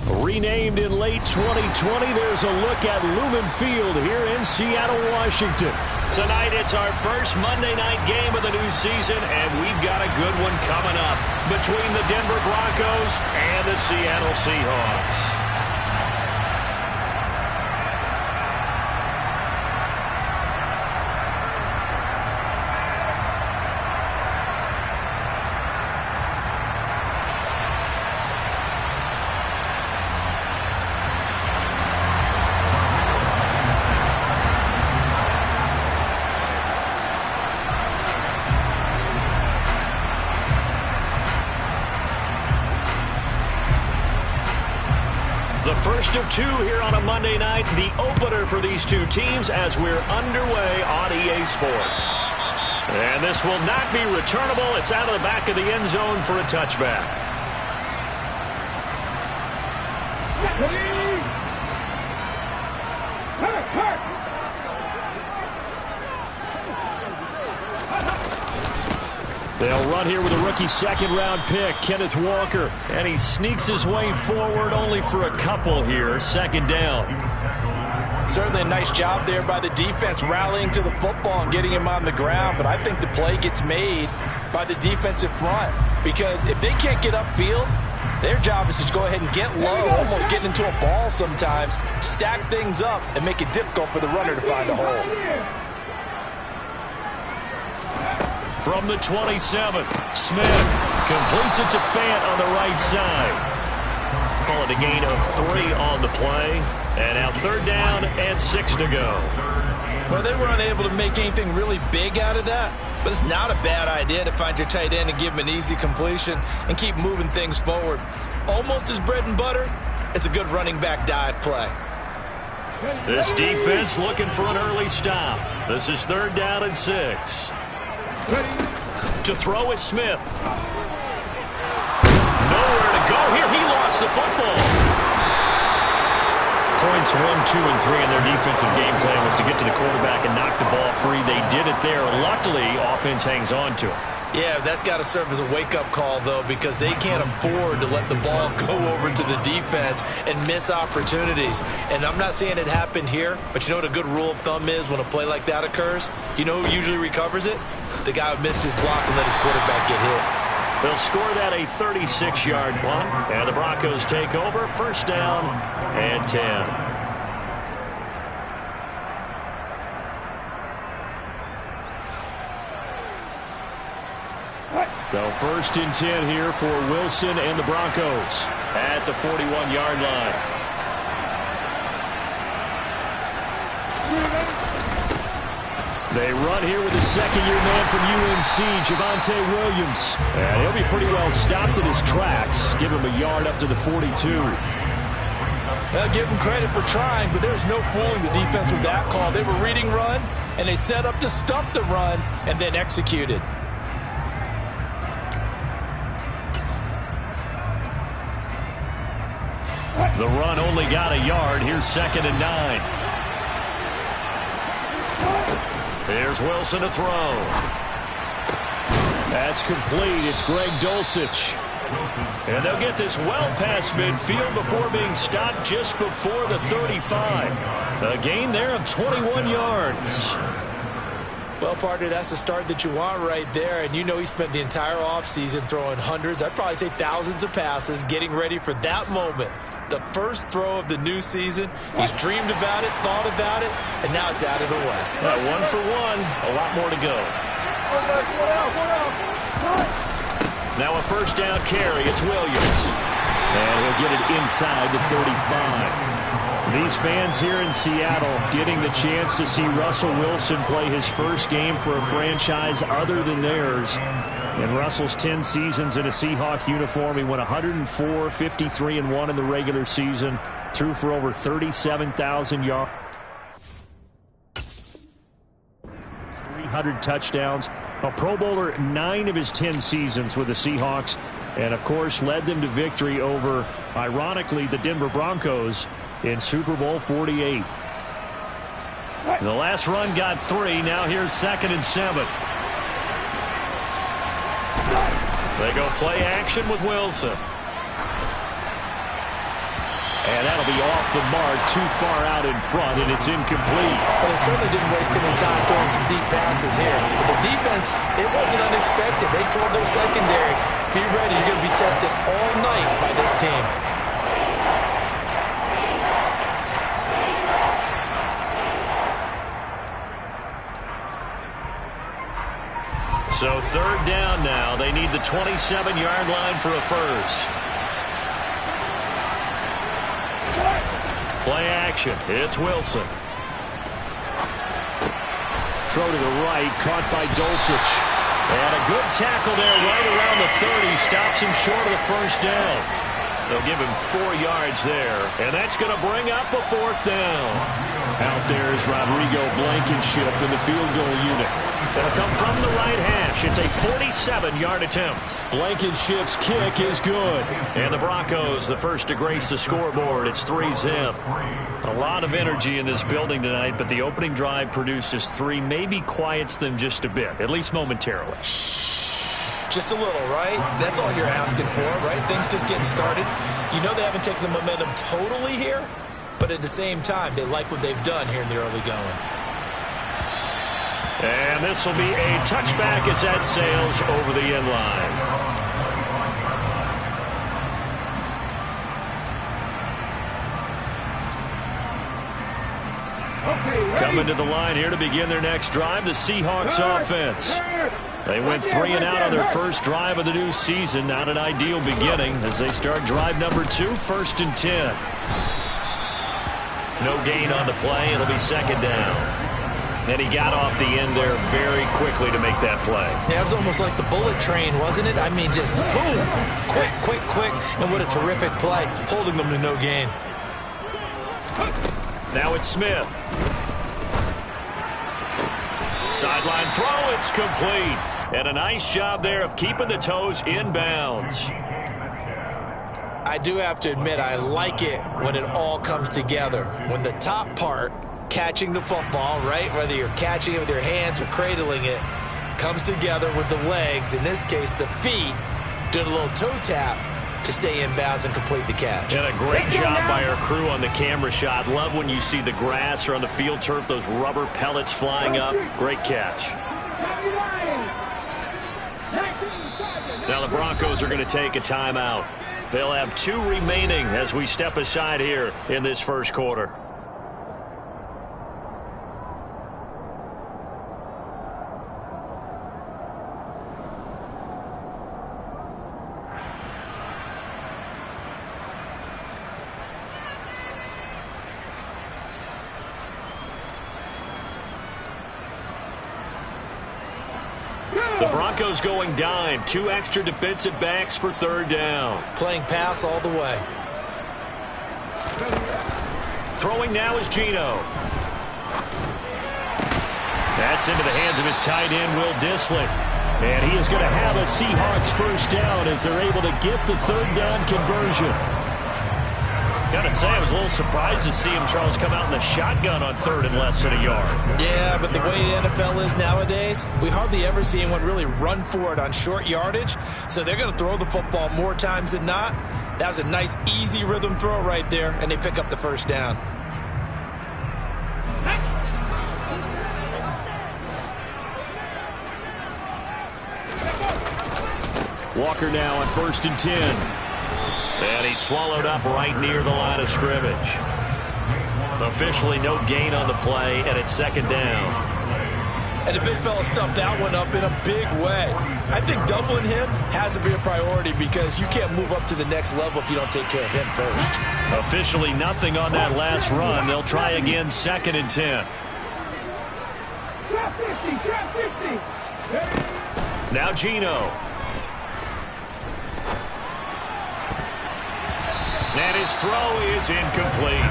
Renamed in late 2020, there's a look at Lumen Field here in Seattle, Washington. Tonight, it's our first Monday night game of the new season, and we've got a good one coming up between the Denver Broncos and the Seattle Seahawks. The first of two here on a Monday night, the opener for these two teams as we're underway on EA Sports. And this will not be returnable. It's out of the back of the end zone for a touchback. They'll run here with a rookie second-round pick, Kenneth Walker. And he sneaks his way forward only for a couple here. Second down. Certainly a nice job there by the defense rallying to the football and getting him on the ground. But I think the play gets made by the defensive front. Because if they can't get upfield, their job is to go ahead and get low, almost get into a ball sometimes, stack things up, and make it difficult for the runner to find a hole. From the 27, Smith completes it to Fant on the right side. Call it a gain of 3 on the play. And now third down and 6 to go. Well, they were unable to make anything really big out of that, but it's not a bad idea to find your tight end and give him an easy completion and keep moving things forward. Almost as bread and butter, it's a good running back dive play. This defense looking for an early stop. This is third down and 6. To throw is Smith. Nowhere to go here. He lost the football. Points 1, 2, and 3 in their defensive game plan was to get to the quarterback and knock the ball free. They did it there. Luckily, offense hangs on to it. Yeah, that's got to serve as a wake-up call, though, because they can't afford to let the ball go over to the defense and miss opportunities. And I'm not saying it happened here, but you know what a good rule of thumb is when a play like that occurs? You know who usually recovers it? The guy who missed his block and let his quarterback get hit. They'll score that a 36-yard punt, and the Broncos take over. First down and 10. So first and 10 here for Wilson and the Broncos at the 41-yard line. They run here with the second-year man from UNC, Javonte Williams. And he'll be pretty well stopped in his tracks. Give him a yard up to the 42. I'll give him credit for trying, but there's no fooling the defense with that call. They were reading run, and they set up to stop the run and then executed. The run only got a yard. Here's second and 9. Here's Wilson to throw. That's complete. It's Greg Dulcich. And they'll get this well past midfield before being stopped just before the 35. A gain there of 21 yards. Well, partner, that's the start that you want right there. And you know he spent the entire offseason throwing hundreds, I'd probably say thousands of passes, getting ready for that moment. The first throw of the new season. He's dreamed about it, thought about it, and now it's out of the way. 1 for 1, a lot more to go. Now a first down carry. It's Williams. And he'll get it inside the 35. These fans here in Seattle getting the chance to see Russell Wilson play his first game for a franchise other than theirs. In Russell's 10 seasons in a Seahawk uniform, he went 104, 53-1 in the regular season, threw for over 37,000 yards, 300 touchdowns, a Pro Bowler 9 of his 10 seasons with the Seahawks, and of course led them to victory over, ironically, the Denver Broncos in Super Bowl 48. The last run got 3. Now here's second and 7. They go play action with Wilson. And that'll be off the mark, too far out in front, and it's incomplete. But they certainly didn't waste any time throwing some deep passes here. But the defense, it wasn't unexpected. They told their secondary, be ready, you're going to be tested all night by this team. So third down now. They need the 27-yard line for a first. Play action. It's Wilson. Throw to the right, caught by Dulcich. And a good tackle there right around the 30. Stops him short of the first down. They'll give him 4 yards there. And that's going to bring up a fourth down. Out there is Rodrigo Blankenship in the field goal unit. It'll come from the right hash. It's a 47-yard attempt. Blankenship's kick is good. And the Broncos, the first to grace the scoreboard. It's 3-zip. A lot of energy in this building tonight, but the opening drive produces 3, maybe quiets them just a bit, at least momentarily. Just a little, right? That's all you're asking for, right? Things just getting started. You know they haven't taken the momentum totally here, but at the same time, they like what they've done here in the early going. And this will be a touchback as that sails over the end line. Coming to the line here to begin their next drive, the Seahawks offense. They went 3 and out on their first drive of the new season. Not an ideal beginning as they start drive number 2, 1st and 10. No gain on the play. It'll be second down. And he got off the end there very quickly to make that play. Yeah, it was almost like the bullet train, wasn't it? I mean, just boom, quick, quick, quick. And what a terrific play, holding them to no gain. Now it's Smith. Sideline throw, it's complete. And a nice job there of keeping the toes inbounds. I do have to admit, I like it when it all comes together. When the top part, catching the football, right, whether you're catching it with your hands or cradling it, comes together with the legs, in this case the feet, doing a little toe tap to stay in bounds and complete the catch. And a great job by our crew on the camera shot. Love when you see the grass or on the field turf, those rubber pellets flying up. Great catch. Now the Broncos are going to take a timeout. They'll have 2 remaining as we step aside here in this first quarter. The Broncos going dime. 2 extra defensive backs for third down. Playing pass all the way. Throwing now is Geno. That's into the hands of his tight end, Will Dissly. And he is going to have a Seahawks first down as they're able to get the third down conversion. Gotta say, I was a little surprised to see him, Charles, come out in the shotgun on 3rd and less than a yard. Yeah, but the way the NFL is nowadays, we hardly ever see anyone really run for it on short yardage. So they're going to throw the football more times than not. That was a nice, easy rhythm throw right there, and they pick up the first down. Walker now on 1st and 10. And he's swallowed up right near the line of scrimmage. Officially no gain on the play, and it's second down. And the big fella stuffed that one up in a big way. I think doubling him has to be a priority because you can't move up to the next level if you don't take care of him first. Officially nothing on that last run. They'll try again, 2nd and 10. Now Geno. And his throw is incomplete.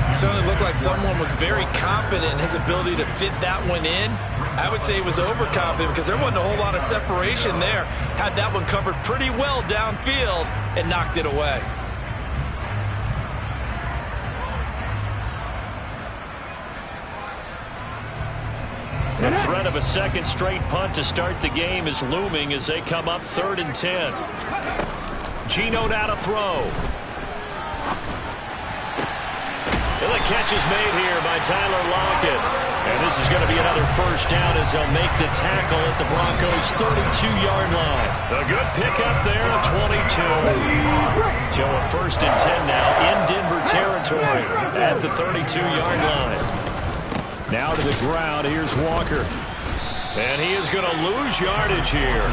It certainly looked like someone was very confident in his ability to fit that one in. I would say he was overconfident because there wasn't a whole lot of separation there. Had that one covered pretty well downfield and knocked it away. The threat of a second straight punt to start the game is looming as they come up 3rd and 10. Geno now to throw. And the catch is made here by Tyler Lockett. And this is going to be another first down as they'll make the tackle at the Broncos' 32-yard line. A good pickup there at 22. So a 1st and 10 now in Denver territory at the 32-yard line. Now to the ground. Here's Walker. And he is going to lose yardage here.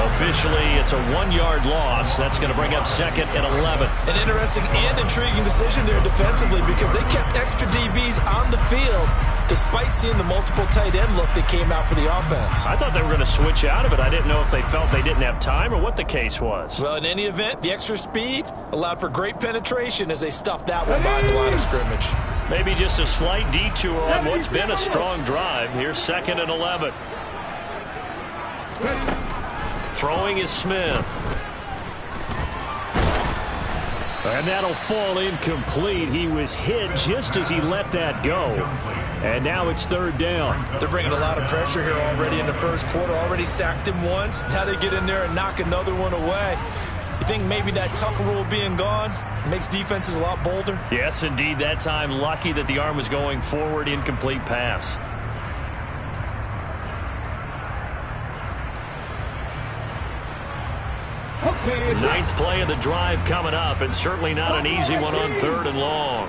Officially, it's a 1-yard loss. That's going to bring up 2nd and 11. An interesting and intriguing decision there defensively because they kept extra DBs on the field despite seeing the multiple tight end look that came out for the offense. I thought they were going to switch out of it. I didn't know if they felt they didn't have time or what the case was. Well, in any event, the extra speed allowed for great penetration as they stuffed that one behind the line of scrimmage. Maybe just a slight detour on what's been a strong drive. Here's 2nd and 11. Throwing is Smith. And that'll fall incomplete. He was hit just as he let that go. And now it's 3rd down. They're bringing a lot of pressure here already in the first quarter. Already sacked him once. Now they get in there and knock another one away. You think maybe that Tucker rule being gone makes defenses a lot bolder? Yes, indeed. That time, lucky that the arm was going forward. Incomplete pass. Ninth play of the drive coming up, and certainly not an easy one on 3rd and long.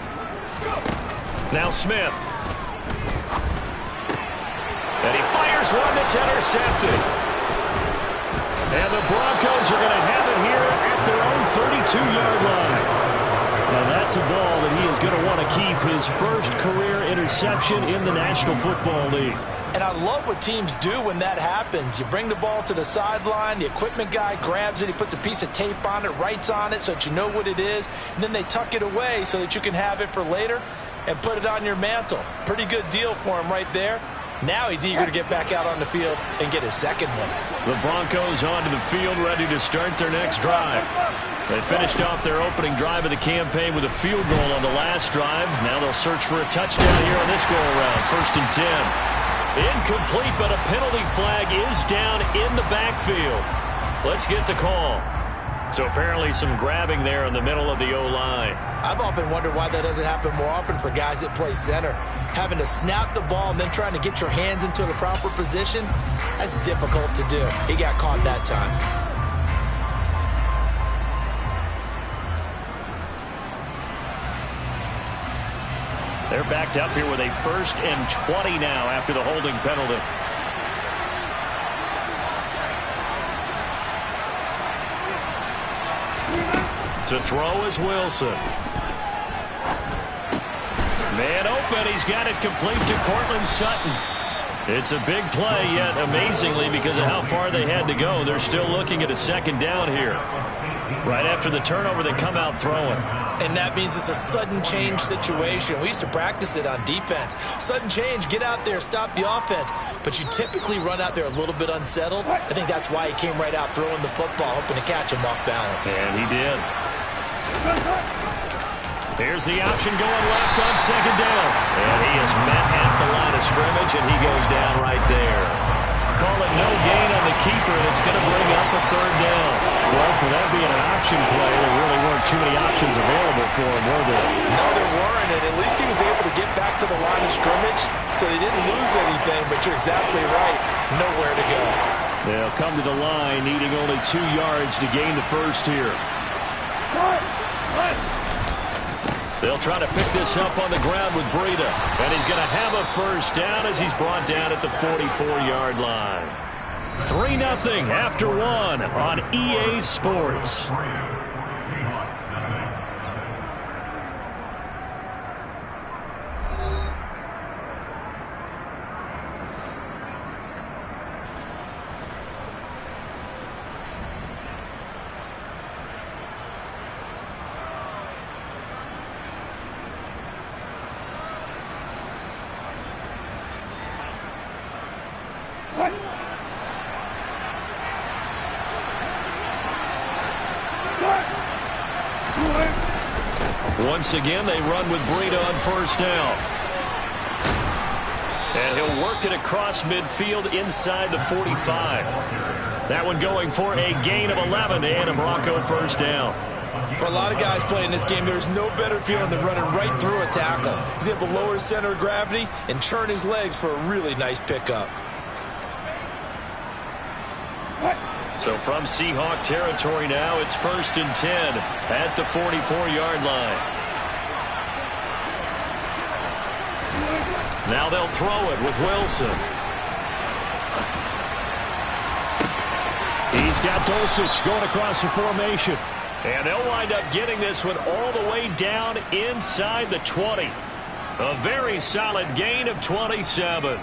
Now Smith. And he fires one that's intercepted. And the Broncos are going to have it here at their own 32-yard line. Now that's a ball that he is going to want to keep, his first career interception in the National Football League. And I love what teams do when that happens. You bring the ball to the sideline, the equipment guy grabs it, he puts a piece of tape on it, writes on it so that you know what it is, and then they tuck it away so that you can have it for later and put it on your mantle. Pretty good deal for him right there. Now he's eager to get back out on the field and get his second one. The Broncos onto the field, ready to start their next drive. They finished off their opening drive of the campaign with a field goal on the last drive. Now they'll search for a touchdown here on this go-around. 1st and 10. Incomplete, but a penalty flag is down in the backfield. Let's get the call. So apparently some grabbing there in the middle of the O-line. I've often wondered why that doesn't happen more often for guys that play center. Having to snap the ball and then trying to get your hands into the proper position, that's difficult to do. He got caught that time. They're backed up here with a 1st and 20 now after the holding penalty. To throw is Wilson. Man open. He's got it complete to Cortland Sutton. It's a big play, yet amazingly, because of how far they had to go, they're still looking at a 2nd down here. Right after the turnover, they come out throwing. And that means it's a sudden change situation. We used to practice it on defense. Sudden change, get out there, stop the offense. But you typically run out there a little bit unsettled. I think that's why he came right out throwing the football, hoping to catch him off balance. And he did. Here's the option going left on 2nd down. And he is met at the line of scrimmage, and he goes down right there. Call it no gain on the keeper, and it's going to bring up a 3rd down. Well, for that being an option play, there really weren't too many options available for him, were there? No, there weren't, and at least he was able to get back to the line of scrimmage, so he didn't lose anything, but you're exactly right. Nowhere to go. They'll come to the line, needing only 2 yards to gain the first here. They'll try to pick this up on the ground with Breida. And he's going to have a first down as he's brought down at the 44-yard line. 3-0 after 1 on EA Sports. Once again, they run with Breida on 1st down. And he'll work it across midfield inside the 45. That one going for a gain of 11 and a Bronco 1st down. For a lot of guys playing this game, there's no better feeling than running right through a tackle. He's able to lower his center of gravity and churn his legs for a really nice pickup. So from Seahawk territory now, it's 1st and 10 at the 44-yard line. Now they'll throw it with Wilson. He's got Dulcich going across the formation. And they'll wind up getting this one all the way down inside the 20. A very solid gain of 27.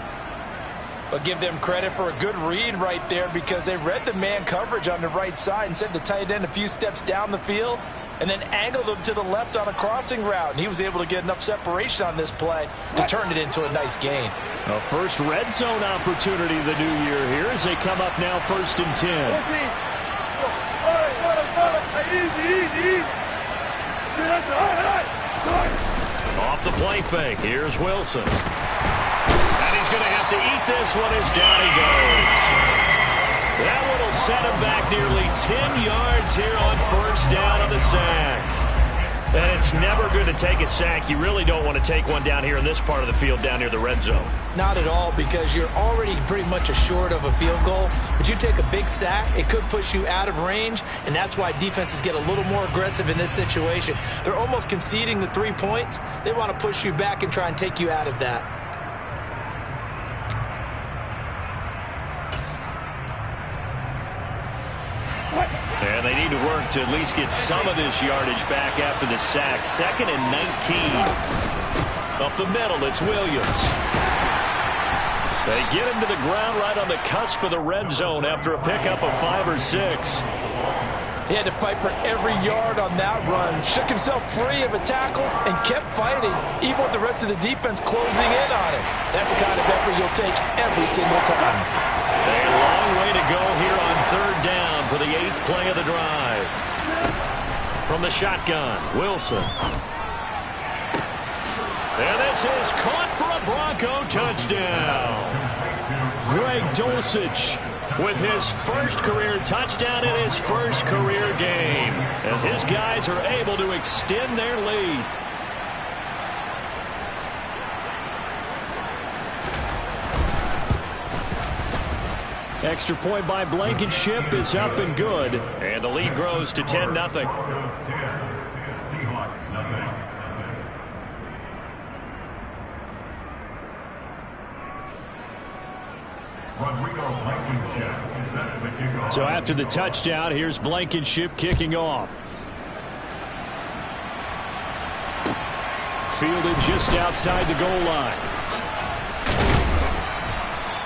But give them credit for a good read right there, because they read the man coverage on the right side and sent the tight end a few steps down the field and then angled him to the left on a crossing route. And he was able to get enough separation on this play to turn it into a nice gain. A first red zone opportunity of the new year here as they come up now 1st and 10. Off the play fake. Here's Wilson. And he's going to have to eat this one as down he goes. That one will set him back nearly 10 yards here on 1st down on the sack. And it's never good to take a sack. You really don't want to take one down here in this part of the field down near the red zone. Not at all, because you're already pretty much assured of a field goal. But you take a big sack, it could push you out of range, and that's why defenses get a little more aggressive in this situation. They're almost conceding the 3 points. They want to push you back and try and take you out of that. And they need to work to at least get some of this yardage back after the sack. 2nd and 19. Up the middle, it's Williams. They get him to the ground right on the cusp of the red zone after a pickup of 5 or 6. He had to fight for every yard on that run. Shook himself free of a tackle and kept fighting, even with the rest of the defense closing in on him. That's the kind of effort you'll take every single time. A long way to go here on 3rd down for the 8th play of the drive. From the shotgun, Wilson. And this is caught for a Bronco touchdown. Greg Dulcich with his first career touchdown in his first career game, as his guys are able to extend their lead. Extra point by Blankenship is up and good. And the lead grows to 10-0. So after the touchdown, here's Blankenship kicking off. Fielded just outside the goal line.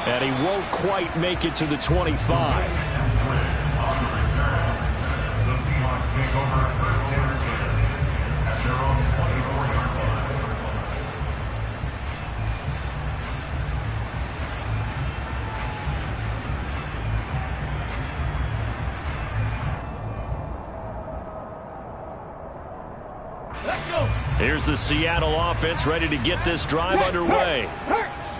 And he won't quite make it to the 25. Here's the Seattle offense ready to get this drive underway.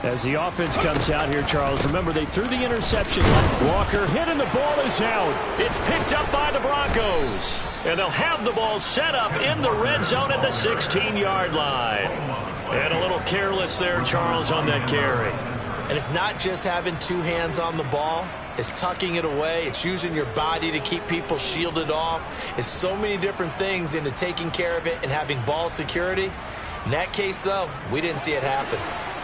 As the offense comes out here, Charles, remember they threw the interception. Walker hit and the ball is out. It's picked up by the Broncos. And they'll have the ball set up in the red zone at the 16-yard line. And a little careless there, Charles, on that carry. And it's not just having 2 hands on the ball. It's tucking it away. It's using your body to keep people shielded off. It's so many different things into taking care of it and having ball security. In that case, though, we didn't see it happen.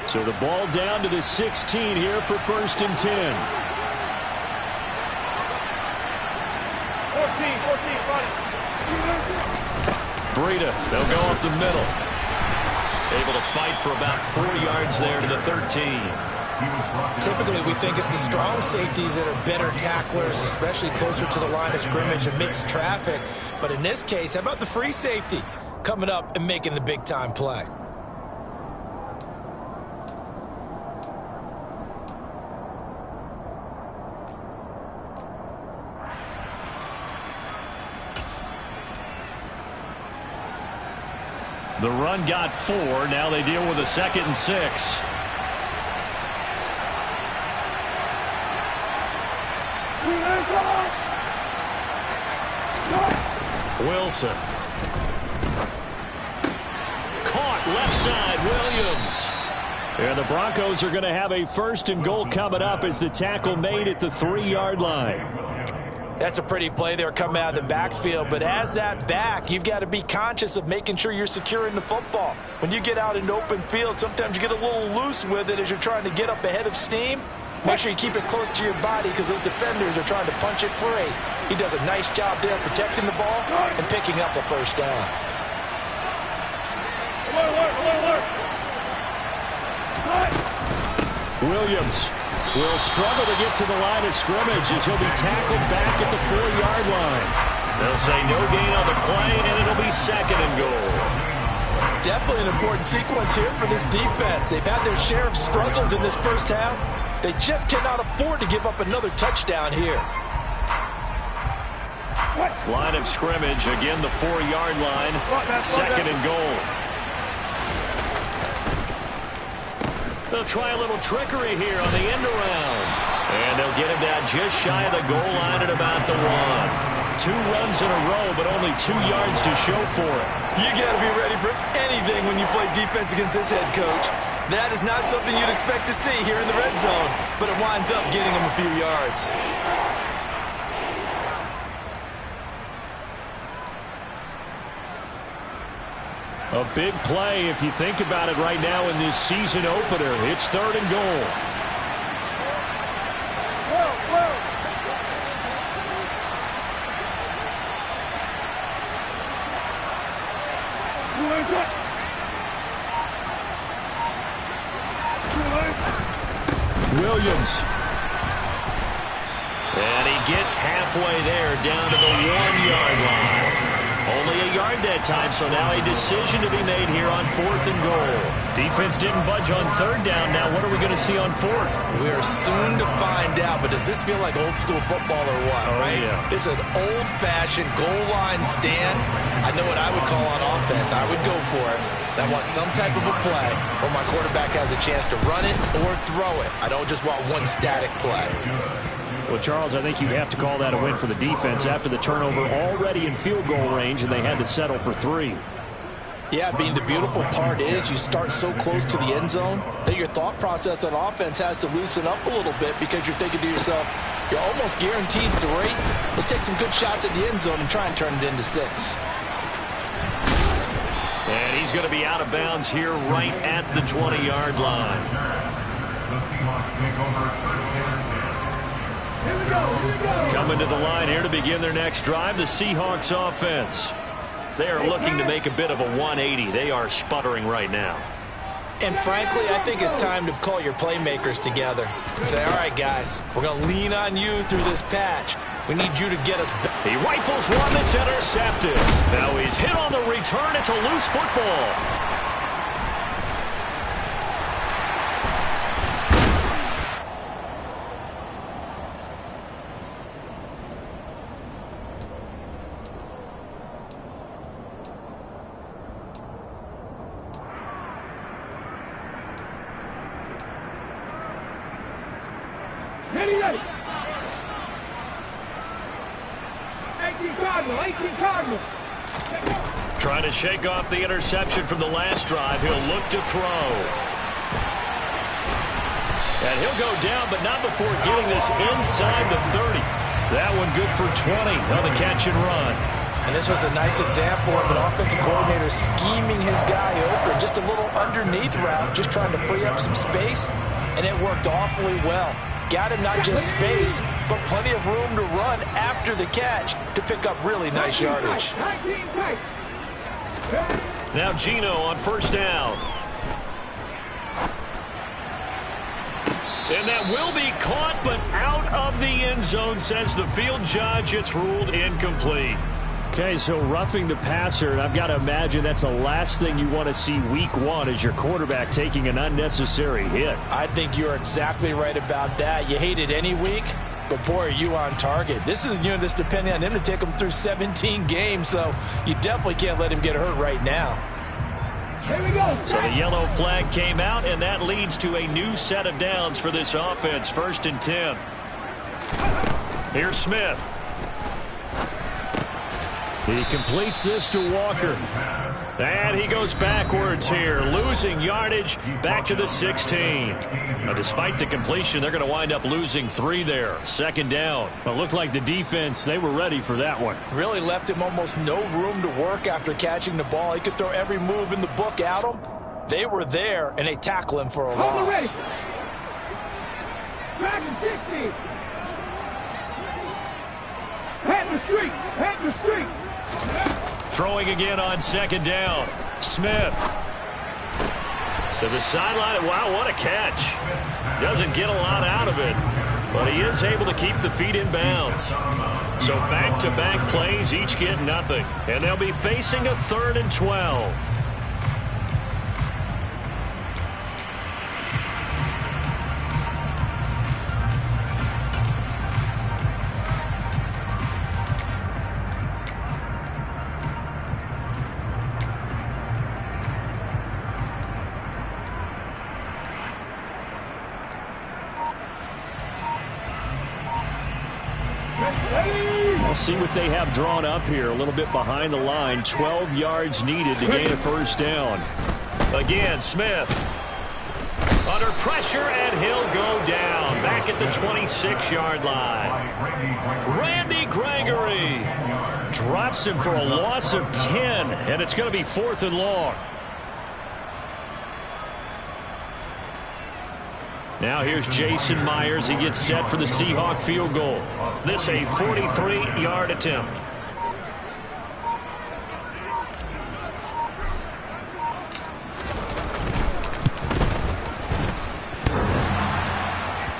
So the ball down to the 16 here for 1st and 10. 14, Breida, they'll go up the middle. Able to fight for about 4 yards there to the 13. Typically, we think it's the strong safeties that are better tacklers, especially closer to the line of scrimmage amidst traffic. But in this case, how about the free safety coming up and making the big-time play? The run got 4. Now they deal with a 2nd and 6. Wilson. Caught left side, Williams. And the Broncos are going to have a 1st and goal coming up as the tackle made at the 3-yard line. That's a pretty play there coming out of the backfield, but as that back, you've got to be conscious of making sure you're securing the football. When you get out in open field, sometimes you get a little loose with it as you're trying to get up ahead of steam. Make sure you keep it close to your body because those defenders are trying to punch it free. He does a nice job there protecting the ball and picking up a 1st down. Williams will struggle to get to the line of scrimmage as he'll be tackled back at the 4-yard line. They'll say no gain on the play, and it'll be 2nd and goal. Definitely an important sequence here for this defense. They've had their share of struggles in this first half. They just cannot afford to give up another touchdown here. Line of scrimmage, again the 4-yard line, 2nd and goal. They'll try a little trickery here on the end around. And they'll get him down just shy of the goal line at about the 1. 2 runs in a row, but only 2 yards to show for it. You got to be ready for anything when you play defense against this head coach. That is not something you'd expect to see here in the red zone, but it winds up getting him a few yards. A big play if you think about it right now in this season opener. It's 3rd and goal. Williams. And he gets halfway there down to the 1-yard line. Only a yard that time, so now a decision to be made here on 4th and goal. Defense didn't budge on 3rd down. Now what are we going to see on 4th? We are soon to find out, but does this feel like old school football or what, right? Yeah. It's an old-fashioned goal line stand. I know what I would call on offense. I would go for it. I want some type of a play where my quarterback has a chance to run it or throw it. I don't just want one static play. Well, Charles, I think you have to call that a win for the defense after the turnover already in field goal range, and they had to settle for 3. Yeah, the beautiful part is you start so close to the end zone that your thought process on offense has to loosen up a little bit because you're thinking to yourself, you're almost guaranteed 3. Let's take some good shots at the end zone and try and turn it into 6. And he's going to be out of bounds here right at the 20-yard line. Coming to the line here to begin their next drive, the Seahawks offense. They are looking to make a bit of a 180. They are sputtering right now. And frankly, I think it's time to call your playmakers together and say, all right, guys, we're going to lean on you through this patch. We need you to get us back. He rifles one that's intercepted. Now he's hit on the return. It's a loose football. Ready. 18 Cardinal. Trying to shake off the interception from the last drive. He'll look to throw. And he'll go down, but not before getting this inside the 30. That one good for 20 on the catch and run. And this was a nice example of an offensive coordinator scheming his guy open. Just a little underneath route, just trying to free up some space. And it worked awfully well. Got him not just space, but plenty of room to run after the catch to pick up really nice yardage. Now Gino on first down. And that will be caught, but out of the end zone, says the field judge. It's ruled incomplete. Okay, so roughing the passer, and I've got to imagine that's the last thing you want to see week one is your quarterback taking an unnecessary hit. I think you're exactly right about that. You hate it any week, but boy, are you on target. This is just depending on him to take him through 17 games, so you definitely can't let him get hurt right now. Here we go. So the yellow flag came out, and that leads to a new set of downs for this offense. 1st and 10. Here's Smith. He completes this to Walker. And he goes backwards here, losing yardage back to the 16. Now, despite the completion, they're going to wind up losing 3 there. Second down. It looked like the defense, they were ready for that one. Really left him almost no room to work after catching the ball. He could throw every move in the book at him. They were there, and they tackle him for a loss. Back and 60. Pat the street. Pat the street. Throwing again on second down. Smith to the sideline. Wow, what a catch. Doesn't get a lot out of it, but he is able to keep the feet in bounds. So back-to-back plays, each get nothing. And they'll be facing a 3rd and 12. We'll see what they have drawn up here. A little bit behind the line. 12 yards needed to gain a first down. Again, Smith under pressure, and he'll go down. Back at the 26-yard line. Randy Gregory drops him for a loss of 10, and it's going to be 4th and long. Now here's Jason Myers. He gets set for the Seahawk field goal. This a 43-yard attempt.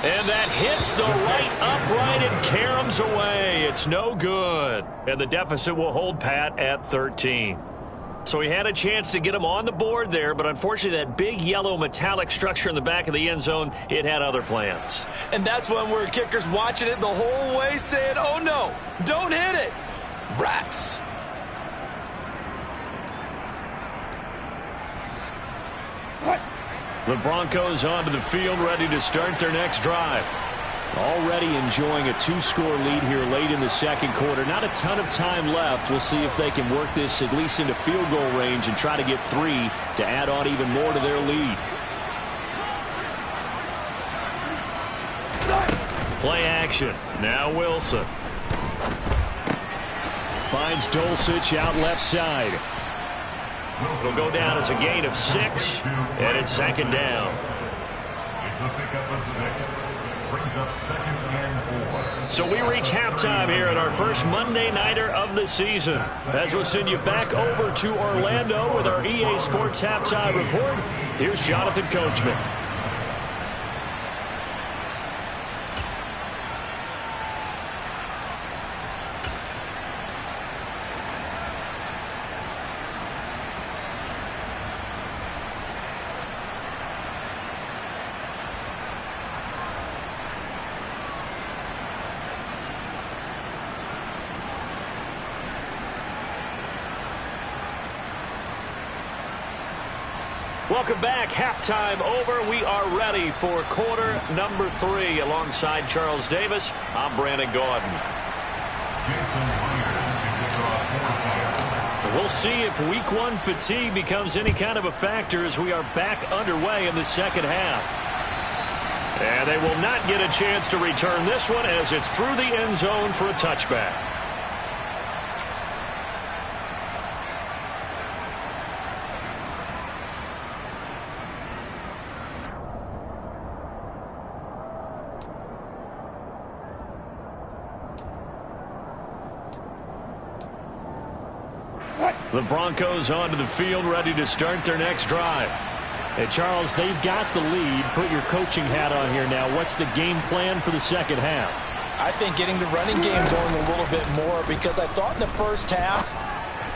And that hits the right upright and caroms away. It's no good. And the deficit will hold pat at 13. So he had a chance to get him on the board there, but unfortunately that big yellow metallic structure in the back of the end zone, it had other plans. And that's when we're kickers watching it the whole way saying, oh no, don't hit it. Rats. The Broncos onto the field, ready to start their next drive. Already enjoying a 2-score lead here late in the second quarter. Not a ton of time left. We'll see if they can work this at least into field goal range and try to get 3 to add on even more to their lead. Play action. Now Wilson. Finds Dulcich out left side. It'll go down as a gain of 6, and it's second down. So we reach halftime here at our first Monday Nighter of the season. As we'll send you back over to Orlando with our EA Sports Halftime Report, here's Jonathan Coachman. Welcome back. Halftime over. We are ready for quarter number 3. Alongside Charles Davis, I'm Brandon Gordon. We'll see if week 1 fatigue becomes any kind of a factor as we are back underway in the second half. And they will not get a chance to return this one as it's through the end zone for a touchback. The Broncos onto the field, ready to start their next drive. Hey, Charles, they've got the lead. Put your coaching hat on here now. What's the game plan for the second half? I think getting the running game going a little bit more, because I thought in the first half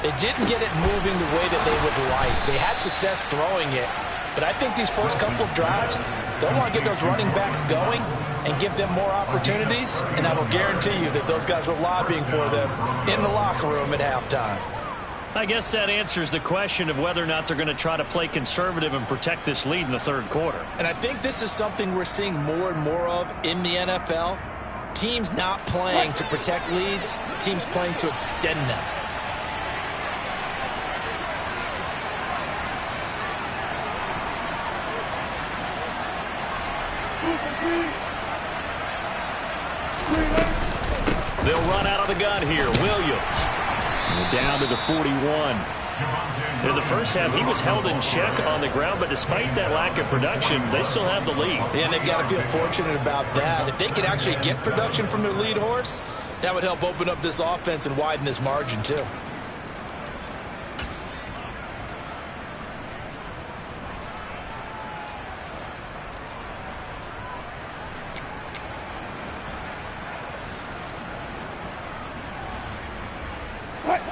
they didn't get it moving the way that they would like. They had success throwing it, but I think these first couple of drives, they'll want to get those running backs going and give them more opportunities, and I will guarantee you that those guys were lobbying for them in the locker room at halftime. I guess that answers the question of whether or not they're going to try to play conservative and protect this lead in the third quarter. And I think this is something we're seeing more and more of in the NFL. Teams not playing to protect leads, teams playing to extend them. run out of the gun here. Williams down to the 41. In the first half, he was held in check on the ground, but despite that lack of production, they still have the lead. Yeah, and they've got to feel fortunate about that. If they could actually get production from their lead horse, that would help open up this offense and widen this margin too.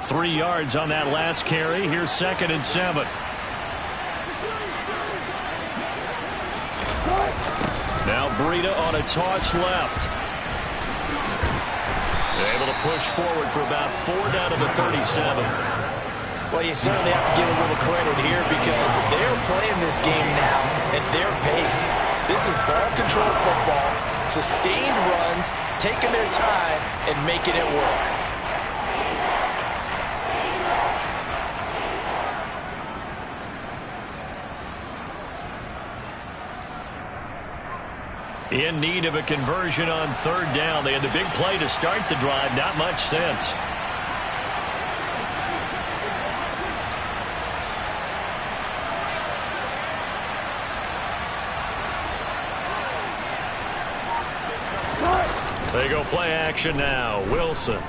Three yards on that last carry. Here's 2nd and 7. Now Breida on a toss left. They're able to push forward for about 4 down to the 37. Well, you certainly have to give a little credit here because they're playing this game now at their pace. This is ball control football, sustained runs, taking their time and making it work. In need of a conversion on 3rd down. They had the big play to start the drive. Not much sense. They go play action now. Wilson.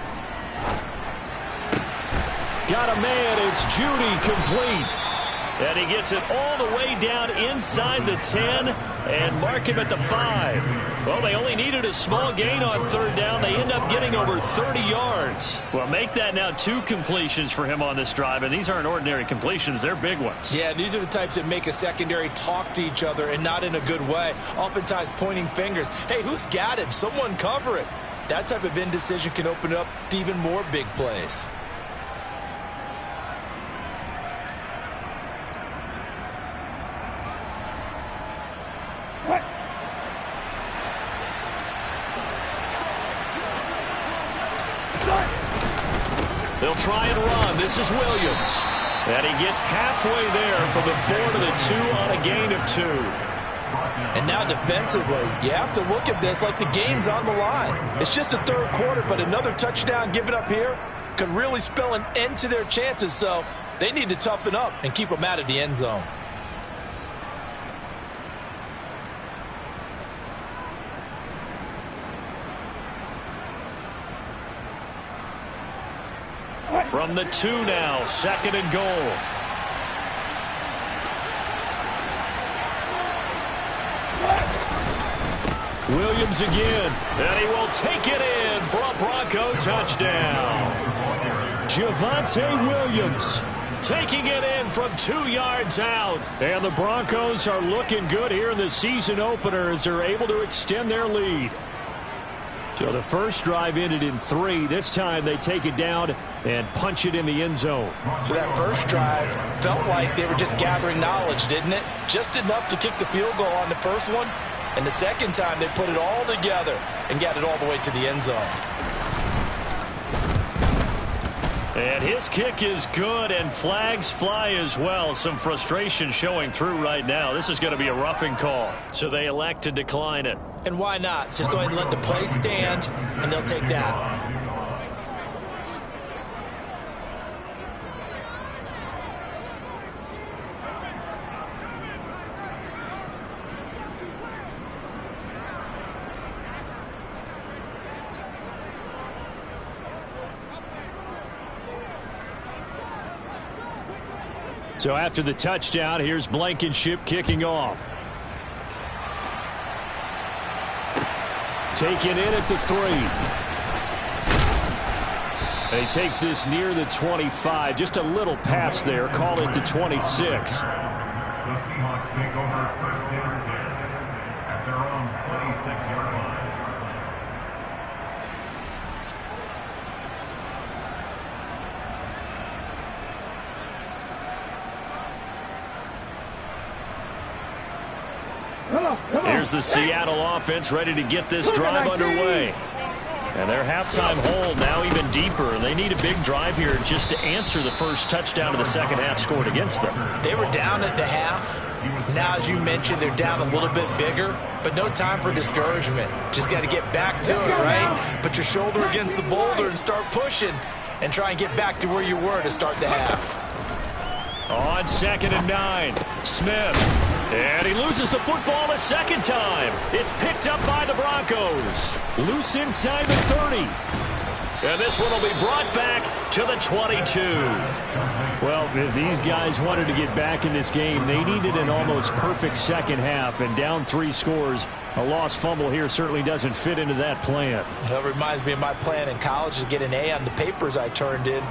Got a man. It's Judy complete. And he gets it all the way down inside the 10 and mark him at the 5. Well, they only needed a small gain on 3rd down. They end up getting over 30 yards. Well, make that now 2 completions for him on this drive, and these aren't ordinary completions. They're big ones. Yeah, these are the types that make a secondary talk to each other and not in a good way. Oftentimes pointing fingers. Hey, who's got him? Someone cover it. That type of indecision can open up to even more big plays. They'll try and run. This is Williams. And he gets halfway there from the 4 to the 2 on a gain of 2. And now defensively, you have to look at this like the game's on the line. It's just the 3rd quarter, but another touchdown given up here could really spell an end to their chances. So they need to toughen up and keep them out of the end zone. From the 2 now, 2nd and goal. Williams again, and he will take it in for a Bronco touchdown. Javonte Williams taking it in from 2 yards out. And the Broncos are looking good here in the season opener as they're able to extend their lead. So the first drive ended in 3. This time they take it down and punch it in the end zone. So that first drive felt like they were just gathering knowledge, didn't it? Just enough to kick the field goal on the first one. And the second time they put it all together and got it all the way to the end zone. And his kick is good, and flags fly as well. Some frustration showing through right now. This is going to be a roughing call, so they elect to decline it. And why not? Just go ahead and let the play stand, and they'll take that. So after the touchdown, here's Blankenship kicking off. Taken in at the 3. And he takes this near the 25. Just a little pass there. Call it the 26. The Seahawks take over 1st and 10 at their own 26-yard line. Here's the Seattle offense ready to get this drive underway. And their halftime hole now even deeper. They need a big drive here just to answer the first touchdown of the second half scored against them. They were down at the half. Now, as you mentioned, they're down a little bit bigger, but no time for discouragement. Just got to get back to it, right? Put your shoulder against the boulder and start pushing and try and get back to where you were to start the half. On 2nd and 9, Smith. And he loses the football a second time. It's picked up by the Broncos. Loose inside the 30. And this one will be brought back to the 22. Well, if these guys wanted to get back in this game, they needed an almost perfect second half. And down 3 scores, a lost fumble here certainly doesn't fit into that plan. That reminds me of my plan in college to get an A on the papers I turned in.